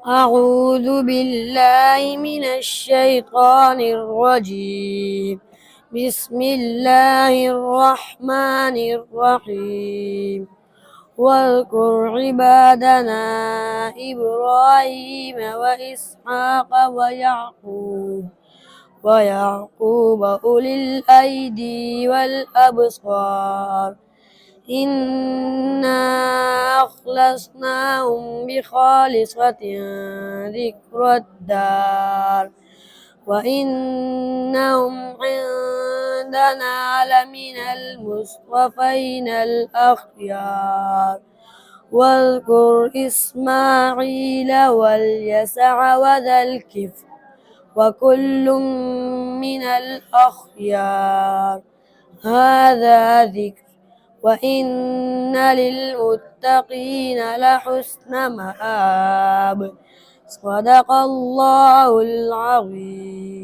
أعوذ بالله من الشيطان الرجيم. بسم الله الرحمن الرحيم. واذكر عبادنا إبراهيم وإسحاق ويعقوب أولي الأيدي والأبصار إنا أخلصناهم بخالصة ذكر الدار وإنهم عندنا لمن المصطفين الأخيار. واذكر إسماعيل واليسع وذا الكفل وكل من الأخيار. هذا ذكر وإن للمتقين لحسن مآب. صدق الله العظيم.